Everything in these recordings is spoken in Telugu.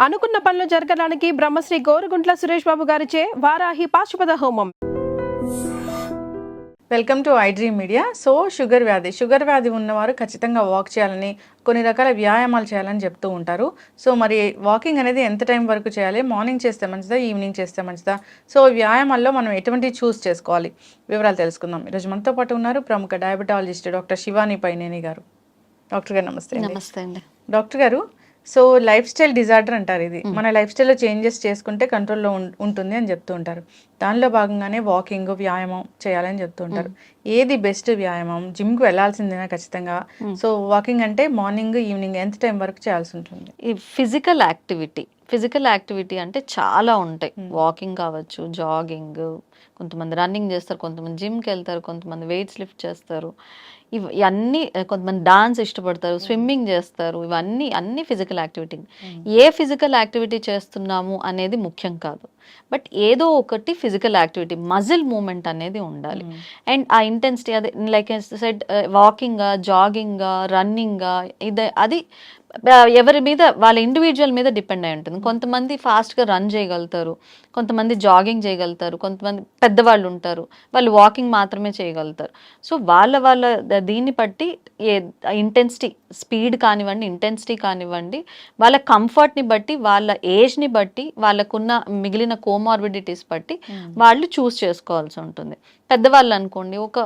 అనుకున్న పనులు జరగడానికి బ్రహ్మశ్రీ గోరుగుంట్ల సురేష్ బాబు గారిచే వారాహి పాశుపత హోమం. Welcome to I dream media. So sugar వ్యాధి ఉన్నవారు ఖచ్చితంగా వాక్ చేయాలని, కొన్ని రకాల వ్యాయామాలు చేయాలని చెప్తూ ఉంటారు. సో మరి వాకింగ్ అనేది ఎంత టైం వరకు చేయాలి? మార్నింగ్ చేస్తే మంచిదా, ఈవినింగ్ చేస్తే మంచిదా? సో వ్యాయామాల్లో మనం ఎటువంటి చూస్ చేసుకోవాలి, వివరాలు తెలుసుకుందాం. ఈరోజు మనతో పాటు ఉన్నారు ప్రముఖ డయాబెటాలజిస్ట్ డాక్టర్ శివాని పైనేని గారు. డాక్టర్ గారు నమస్తే. నమస్తే అండి. డాక్టర్ గారు, సో లైఫ్ స్టైల్ డిజార్డర్ అంటారు ఇది. మన లైఫ్ స్టైల్లో చేంజెస్ చేసుకుంటే కంట్రోల్లో ఉంటుంది అని చెప్తూ ఉంటారు. దానిలో భాగంగానే వాకింగ్, వ్యాయామం చేయాలని చెప్తూ ఉంటారు. ఏది బెస్ట్ వ్యాయామం? జిమ్కి వెళ్ళాల్సిందేనా ఖచ్చితంగా? సో వాకింగ్ అంటే మార్నింగ్, ఈవినింగ్ ఎంత టైం వరకు చేయాల్సి ఉంటుంది? ఈ ఫిజికల్ యాక్టివిటీ అంటే చాలా ఉంటాయి. వాకింగ్ కావచ్చు, జాగింగ్, కొంతమంది రన్నింగ్ చేస్తారు, కొంతమంది జిమ్కి వెళ్తారు, కొంతమంది వెయిట్స్ లిఫ్ట్ చేస్తారు, ఇవన్నీ, కొంతమంది డాన్స్ ఇష్టపడతారు, స్విమ్మింగ్ చేస్తారు. అన్ని ఫిజికల్ యాక్టివిటీ. ఏ ఫిజికల్ యాక్టివిటీ చేస్తున్నాము అనేది ముఖ్యం కాదు, బట్ ఏదో ఒకటి ఫిజికల్ యాక్టివిటీ, మజిల్ మూమెంట్ అనేది ఉండాలి. అండ్ ఆ ఇంటెన్సిటీ, అదే లైక్ సెడ్ వాకింగా, జాగింగా, రన్నింగా, అది ఎవరి మీద, వాళ్ళ ఇండివిజువల్ మీద డిపెండ్ అయి ఉంటుంది. కొంతమంది ఫాస్ట్గా రన్ చేయగలుగుతారు, కొంతమంది జాగింగ్ చేయగలుగుతారు, కొంతమంది పెద్దవాళ్ళు ఉంటారు, వాళ్ళు వాకింగ్ మాత్రమే చేయగలుగుతారు. సో వాళ్ళ దీన్ని బట్టి ఇంటెన్సిటీ, స్పీడ్ కానివ్వండి, ఇంటెన్సిటీ కానివ్వండి, వాళ్ళ కంఫర్ట్ని బట్టి, వాళ్ళ ఏజ్ని బట్టి, వాళ్ళకున్న మిగిలిన కోమార్బిడిటీస్ బట్టి వాళ్ళు చూస్ చేసుకోవాల్సి ఉంటుంది. పెద్దవాళ్ళు అనుకోండి, ఒక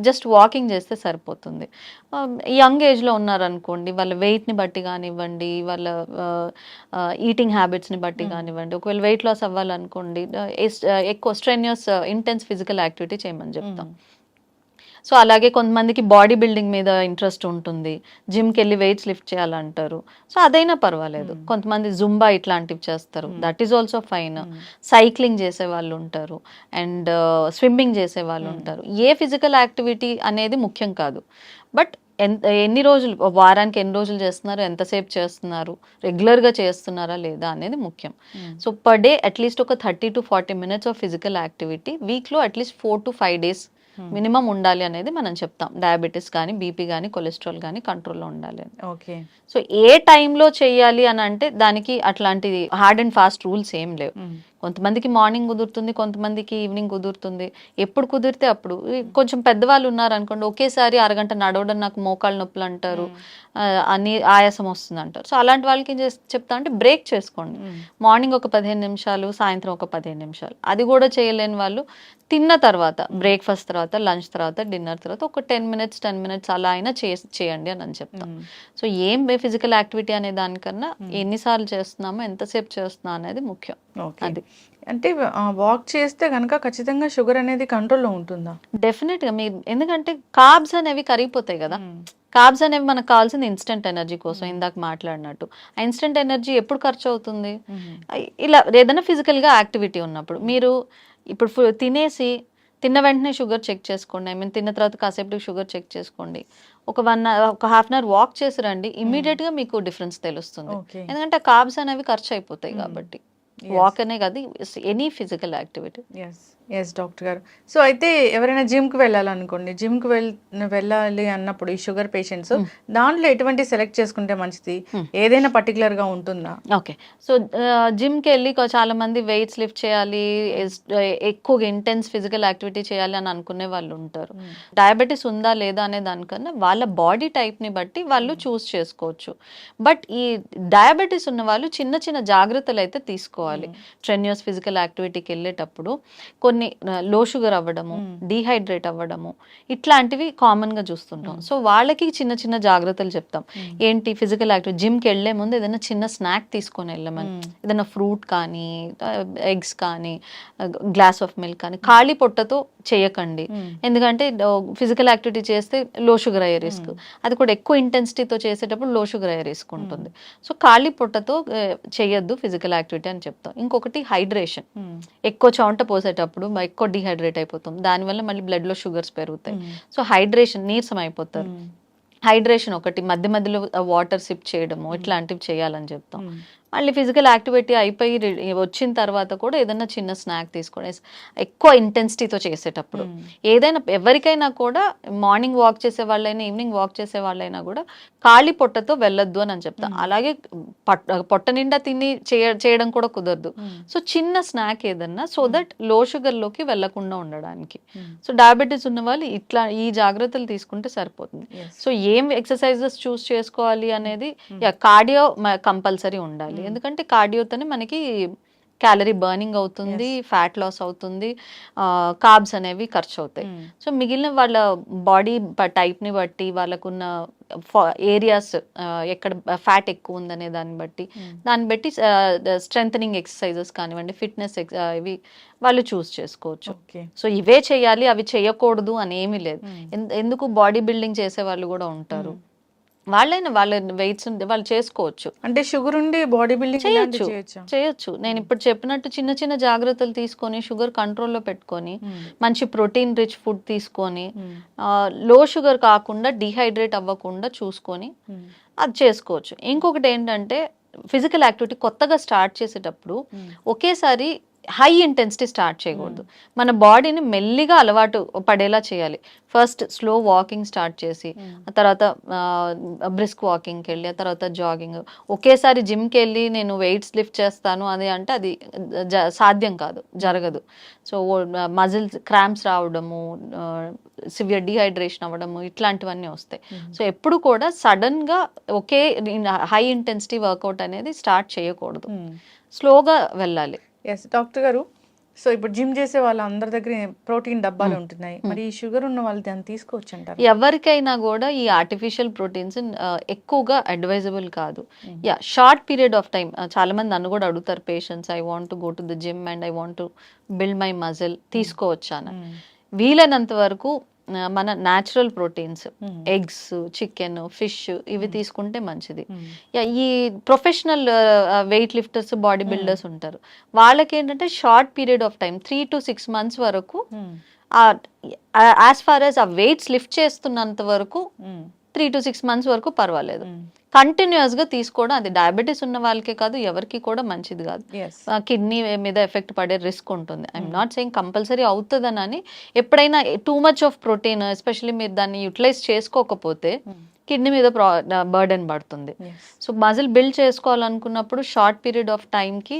జస్ట్ వాకింగ్ చేస్తే సరిపోతుంది. యంగ్ ఏజ్లో ఉన్నారనుకోండి, వాళ్ళ వెయిట్ని బట్టి కానివ్వండి, వాళ్ళ ఈటింగ్ హ్యాబిట్స్ని బట్టి కానివ్వండి, ఒకవేళ వెయిట్ లాస్ అవ్వాలనుకోండి, ఎక్కువ స్ట్రెన్యూస్ ఇంటెన్స్ ఫిజికల్ యాక్టివిటీ చేయమని చెప్తాం. సో అలాగే కొంతమందికి బాడీ బిల్డింగ్ మీద ఇంట్రెస్ట్ ఉంటుంది, జిమ్కి వెళ్ళి వెయిట్స్ లిఫ్ట్ చేయాలంటారు. సో అదైనా పర్వాలేదు. కొంతమంది జుంబా ఇట్లాంటివి చేస్తారు, that is also fine. Cycling చేసే వాళ్ళు ఉంటారు, అండ్ స్విమ్మింగ్ చేసే వాళ్ళు ఉంటారు. ఏ ఫిజికల్ యాక్టివిటీ అనేది ముఖ్యం కాదు, బట్ ఎన్ని రోజులు, వారానికి ఎన్ని రోజులు చేస్తున్నారు, ఎంతసేపు చేస్తున్నారు, రెగ్యులర్గా చేస్తున్నారా లేదా అనేది ముఖ్యం. సో పర్ డే అట్లీస్ట్ ఒక 30 to 40 minutes of physical activity, వీక్లో అట్లీస్ట్ 4 to 5 days మినిమం ఉండాలి అనేది మనం చెప్తాం. డయాబెటీస్ కానీ, బీపీ కానీ, కొలెస్ట్రాల్ కానీ కంట్రోల్లో ఉండాలి అని. ఓకే. సో ఏ టైంలో చేయాలి అని అంటే దానికి అట్లాంటి హార్డ్ అండ్ ఫాస్ట్ రూల్స్ ఏం లేవు. కొంతమందికి మార్నింగ్ కుదురుతుంది, కొంతమందికి ఈవినింగ్ కుదురుతుంది. ఎప్పుడు కుదిరితే అప్పుడు. కొంచెం పెద్దవాళ్ళు ఉన్నారు అనుకోండి, ఒకేసారి అరగంట నడవడం నాకు మోకాళ్ళ నొప్పులు అంటారు, అని ఆయాసం వస్తుంది అంటారు. సో అలాంటి వాళ్ళకి ఏం చెప్తా అంటే బ్రేక్ చేసుకోండి. మార్నింగ్ ఒక 15 నిమిషాలు, సాయంత్రం ఒక 15 నిమిషాలు. అది కూడా చేయలేని వాళ్ళు తిన్న తర్వాత, బ్రేక్ఫాస్ట్ తర్వాత, లంచ్ తర్వాత, డిన్నర్ తర్వాత ఒక 10 minutes అలా అయినా చేయండి అని చెప్తాం. సో ఏం ఫిజికల్ యాక్టివిటీ అనే దానికన్నా ఎన్నిసార్లు చేస్తున్నామో, ఎంతసేపు చేస్తున్నా అనేది ముఖ్యం. అది అంటే వాక్ చేస్తే కనుక ఖచ్చితంగా షుగర్ అనేది కంట్రోల్లో ఉంటుందా? డెఫినెట్గా. మీరు ఎందుకంటే కార్బ్స్ అనేవి కరిగిపోతాయి కదా. కార్బ్స్ అనేవి మనకు కావాల్సింది ఇన్స్టెంట్ ఎనర్జీ కోసం, ఇందాక మాట్లాడినట్టు. ఆ ఇన్స్టెంట్ ఎనర్జీ ఎప్పుడు ఖర్చు అవుతుంది? ఇలా ఏదైనా ఫిజికల్గా యాక్టివిటీ ఉన్నప్పుడు. మీరు ఇప్పుడు తిన్న వెంటనే షుగర్ చెక్ చేసుకోండి, తిన్న తర్వాత కాసేపు షుగర్ చెక్ చేసుకోండి. ఒక హాఫ్ అన్ అవర్ వాక్ చేసి రండి, ఇమీడియట్గా మీకు డిఫరెన్స్ తెలుస్తుంది. ఎందుకంటే కార్బ్స్ అనేవి ఖర్చు అయిపోతాయి కాబట్టి. వాక్ అనే కాదు, any physical activity. Yes doctor గారు. సో అయితే ఎవరైనా జిమ్కి వెళ్ళాలనుకోండి, జిమ్కి వెళ్ళాలి అన్నప్పుడు ఈ షుగర్ పేషెంట్స్ దాంట్లో ఎటువంటి సెలెక్ట్ చేసుకుంటే మంచిది? ఏదైనా పర్టికులర్గా ఉంటుందా? ఓకే. సో జిమ్కి వెళ్ళి చాలా మంది వెయిట్స్ లిఫ్ట్ చేయాలి, ఎక్కువగా ఇంటెన్స్ ఫిజికల్ యాక్టివిటీ చేయాలి అని అనుకునే వాళ్ళు ఉంటారు. డయాబెటీస్ ఉందా లేదా అనే దానికన్నా వాళ్ళ బాడీ టైప్ని బట్టి వాళ్ళు చూస్ చేసుకోవచ్చు. బట్ ఈ డయాబెటీస్ ఉన్న వాళ్ళు చిన్న చిన్న జాగ్రత్తలు అయితే తీసుకోవాలి. స్ట్రెన్యూస్ ఫిజికల్ యాక్టివిటీకి వెళ్ళేటప్పుడు కొన్ని లో షుగర్ అవ్వడము, డీహైడ్రేట్ అవ్వడము, ఇట్లాంటివి కామన్ గా చూస్తుంటాం. సో వాళ్ళకి చిన్న చిన్న జాగ్రత్తలు చెప్తాం. ఏంటి? ఫిజికల్ యాక్టివిటీ, జిమ్కి వెళ్లే ముందు ఏదైనా చిన్న స్నాక్ తీసుకొని వెళ్ళమని, ఏదైనా ఫ్రూట్ కానీ, ఎగ్స్ కానీ, గ్లాస్ ఆఫ్ మిల్క్ కానీ. ఖాళీ పొట్టతో చేయకండి, ఎందుకంటే ఫిజికల్ యాక్టివిటీ చేస్తే లో షుగర్ అయ్యే రిస్క్. అది కూడా ఎక్కువ ఇంటెన్సిటీతో చేసేటప్పుడు లో షుగర్ అయ్యే రిస్క్ ఉంటుంది. సో ఖాళీ పొట్టతో చేయొద్దు ఫిజికల్ యాక్టివిటీ అని చెప్తాం. ఇంకొకటి హైడ్రేషన్. ఎక్కువ చెమట పోసేటప్పుడు ఎక్కువ డిహైడ్రేట్ అయిపోతాం, దానివల్ల మళ్ళీ బ్లడ్ లో షుగర్స్ పెరుగుతాయి. సో హైడ్రేషన్, నీరసం అయిపోతారు. హైడ్రేషన్ ఒకటి, మధ్య మధ్యలో వాటర్ సిప్ చేయడము, ఇట్లాంటివి చేయాలని చెప్తాం. మళ్ళీ ఫిజికల్ యాక్టివిటీ అయిపోయి వచ్చిన తర్వాత కూడా ఏదైనా చిన్న స్నాక్ తీసుకోండి. ఎక్కువ ఇంటెన్సిటీతో చేసేటప్పుడు ఏదైనా ఎవరికైనా కూడా మార్నింగ్ వాక్ చేసే వాళ్ళైనా ఈవినింగ్ వాక్ చేసే వాళ్ళైనా కూడా ఖాళీ పొట్టతో వెళ్ళొద్దు అని చెప్తా. అలాగే పొట్ట నిండా తిని చేయడం కూడా కుదరదు. సో చిన్న స్నాక్ ఏదన్నా, సో దట్ లో షుగర్ లోకి వెళ్లకుండా ఉండడానికి. సో డయాబెటీస్ ఉన్న వాళ్ళు ఇట్లా ఈ జాగ్రత్తలు తీసుకుంటే సరిపోతుంది. సో ఏం ఎక్సర్సైజెస్ చూస్ చేసుకోవాలి అనేది కార్డియో కంపల్సరీ ఉండాలి. ఎందుకంటే కార్డియోతోనే మనకి క్యాలరీ బర్నింగ్ అవుతుంది, ఫ్యాట్ లాస్ అవుతుంది, కార్బ్స్ అనేవి ఖర్చు అవుతాయి. సో మిగిలిన వాళ్ళ బాడీ టైప్ని బట్టి, వాళ్ళకున్న ఏరియాస్ ఎక్కడ ఫ్యాట్ ఎక్కువ ఉందనే దాన్ని బట్టి స్ట్రెంథనింగ్ ఎక్సర్సైజెస్ కానివ్వండి, ఫిట్నెస్ ఇవి వాళ్ళు చూస్ చేసుకోవచ్చు. సో ఇవే చేయాలి అవి చేయకూడదు అని ఏమీ లేదు. ఎందుకు బాడీ బిల్డింగ్ చేసే వాళ్ళు కూడా ఉంటారు, వాళ్ళ వెయిట్స్ వాళ్ళు చేసుకోవచ్చు. అంటే షుగర్ ఉండి బాడీ బిల్డింగ్ చేయొచ్చు. నేను ఇప్పుడు చెప్పినట్టు చిన్న చిన్న జాగ్రత్తలు తీసుకొని షుగర్ కంట్రోల్లో పెట్టుకొని మంచి ప్రోటీన్ రిచ్ ఫుడ్ తీసుకొని లో షుగర్ కాకుండా డిహైడ్రేట్ అవ్వకుండా చూసుకొని అది చేసుకోవచ్చు. ఇంకొకటి ఏంటంటే ఫిజికల్ యాక్టివిటీ కొత్తగా స్టార్ట్ చేసేటప్పుడు ఒకేసారి హై ఇంటెన్సిటీ స్టార్ట్ చేయకూడదు. మన బాడీని మెల్లిగా అలవాటు పడేలా చేయాలి. ఫస్ట్ స్లో వాకింగ్ స్టార్ట్ చేసి, ఆ తర్వాత బ్రిస్క్ వాకింగ్కి వెళ్ళి, ఆ తర్వాత జాగింగ్. ఒకేసారి జిమ్కి వెళ్ళి నేను వెయిట్స్ లిఫ్ట్ చేస్తాను అది అంటే అది సాధ్యం కాదు, జరగదు. సో మజిల్స్ క్రాంప్స్ రావడము, సివియర్ డిహైడ్రేషన్ అవ్వడము ఇట్లాంటివన్నీ వస్తాయి. సో ఎప్పుడు కూడా సడన్గా ఒకే హై ఇంటెన్సిటీ వర్కౌట్ అనేది స్టార్ట్ చేయకూడదు, స్లోగా వెళ్ళాలి. ఎస్ డాక్టర్ గారు, సో ఇప్పుడు జిమ్ చేసే వాళ్ళ అందరి దగ్గర ప్రోటీన్ డబ్బాలు ఉంటున్నాయి, మరి ఈ షుగర్ ఉన్న వాళ్ళు దాన్ని తీసుకోవచ్చు అంటారు? ఎవరికైనా కూడా ఈ ఆర్టిఫిషియల్ ప్రోటీన్స్ ఎక్కువగా అడ్వైజబుల్ కాదు. Short period of time. చాలా మంది నన్ను కూడా అడుగుతారు patients, I want to go to the gym and I want to build my muscle, తీసుకోవచ్చాను. వీలైనంత వరకు మన natural proteins, eggs, chicken, fish ఇవి తీసుకుంటే మంచిది. ఈ professional weight lifters, body builders ఉంటారు, వాళ్ళకి ఏంటంటే short period of time 3 to 6 months వరకు, యాజ్ ఫార్ యాజ్ ఆ వెయిట్స్ లిఫ్ట్ చేస్తున్నంత వరకు 3 to 6 months వరకు పర్వాలేదు. కంటిన్యూస్ గా తీసుకోవడం అది డయాబెటీస్ ఉన్న వాళ్ళకే కాదు, ఎవరికి కూడా మంచిది కాదు. కిడ్నీ మీద ఎఫెక్ట్ పడే రిస్క్ ఉంటుంది. ఐఎమ్ నాట్ సెయింగ్ కంపల్సరీ అవుతుందని. ఎప్పుడైనా too much of protein especially మీరు దాన్ని యూటిలైజ్ చేసుకోకపోతే కిడ్నీ మీద బర్డెన్ పడుతుంది. సో మజిల్ బిల్డ్ చేసుకోవాలనుకున్నప్పుడు షార్ట్ పీరియడ్ ఆఫ్ టైంకి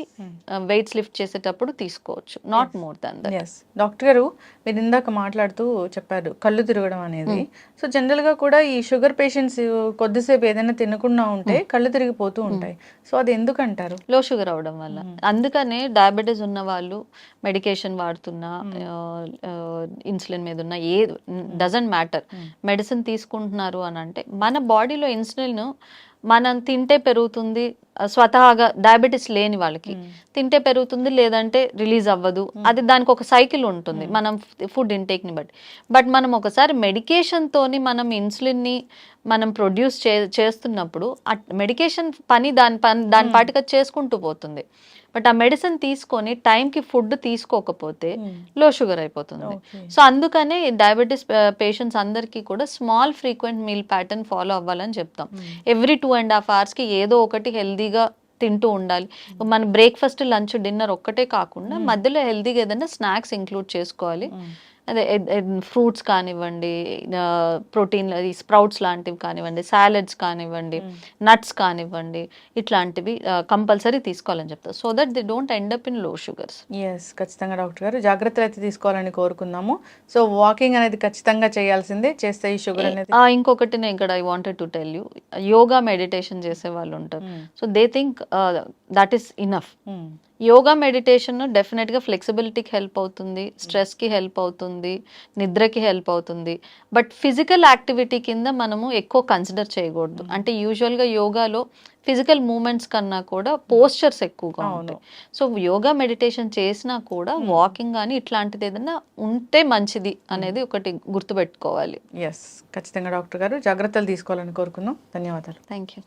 వెయిట్స్ లిఫ్ట్ చేసేటప్పుడు తీసుకోవచ్చు, not more than that. Doctor garu, మీరు ఇందాక మాట్లాడుతూ చెప్పారు కళ్ళు తిరగడం అనేది. సో జనరల్గా కూడా ఈ షుగర్ పేషెంట్స్ కొద్దిసేపు ఏదైనా తినకుండా ఉంటే కళ్ళు తిరిగిపోతూ ఉంటాయి. సో అది ఎందుకంటారు? లో షుగర్ అవడం వల్ల. అందుకనే డయాబెటీస్ ఉన్న వాళ్ళు మెడికేషన్ వాడుతున్నా, ఇన్సులిన్ మీద ఉన్న, ఏ డజంట్ మ్యాటర్, మెడిసిన్ తీసుకుంటున్నారు అని అంటే మన బాడీలో ఇన్సులిన్ మనం తింటే పెరుగుతుంది, స్వతహాగా డయాబెటీస్ లేని వాళ్ళకి తింటే పెరుగుతుంది, లేదంటే రిలీజ్ అవ్వదు. అది దానికి ఒక సైకిల్ ఉంటుంది మనం ఫుడ్ ఇంటేక్ని బట్టి. బట్ మనం ఒకసారి మెడికేషన్తోని మనం ఇన్సులిన్ని మనం ప్రొడ్యూస్ చేస్తున్నప్పుడు ఆ మెడికేషన్ పని దాని పాటిగా చేసుకుంటూ పోతుంది. బట్ ఆ మెడిసిన్ తీసుకొని టైంకి ఫుడ్ తీసుకోకపోతే లో షుగర్ అయిపోతుంది. సో అందుకనే డయాబెటీస్ పేషెంట్స్ అందరికీ కూడా small frequent meal pattern follow అవ్వాలని చెప్తాం. ఎవ్రీ 2.5 hours ఏదో ఒకటి హెల్దీగా తింటూ ఉండాలి. మన బ్రేక్ఫాస్ట్, లంచ్, డిన్నర్ ఒక్కటే కాకుండా మధ్యలో హెల్దీగా ఏదైనా స్నాక్స్ ఇంక్లూడ్ చేసుకోవాలి. అదే ఫ్రూట్స్ కానివ్వండి, ప్రోటీన్ స్ప్రౌట్స్ లాంటివి కానివ్వండి, సాలెడ్స్ కానివ్వండి, నట్స్ కానివ్వండి, ఇట్లాంటివి కంపల్సరీ తీసుకోవాలని చెప్తారు. So that they don't end up in low sugars. Yes, ఖచ్చితంగా డాక్టర్ గారు జాగ్రత్తలు అయితే తీసుకోవాలని కోరుకుందాము. సో వాకింగ్ అనేది ఖచ్చితంగా చేయాల్సిందే, చేస్తే ఈ షుగర్ అనేది. ఇంకొకటి నేను ఇక్కడ I wanted to tell you, yoga meditation చేసే వాళ్ళు ఉంటారు. So they think that is enough. Yoga meditation డెఫినెట్గా ఫ్లెక్సిబిలిటీకి హెల్ప్ అవుతుంది, స్ట్రెస్కి హెల్ప్ అవుతుంది, నిద్రకి హెల్ప్ అవుతుంది. బట్ ఫిజికల్ యాక్టివిటీ కింద మనము ఎక్కువ కన్సిడర్ చేయకూడదు. అంటే యూజువల్గా యోగాలో ఫిజికల్ మూమెంట్స్ కన్నా కూడా పోస్చర్స్ ఎక్కువగా ఉంటాయి. సో యోగా మెడిటేషన్ చేసినా కూడా వాకింగ్ కానీ ఇట్లాంటిది ఏదైనా ఉంటే మంచిది అనేది ఒకటి గుర్తుపెట్టుకోవాలి. ఎస్, ఖచ్చితంగా డాక్టర్ గారు జాగ్రత్తలు తీసుకోవాలని కోరుకుందాం. ధన్యవాదాలు. Thank you.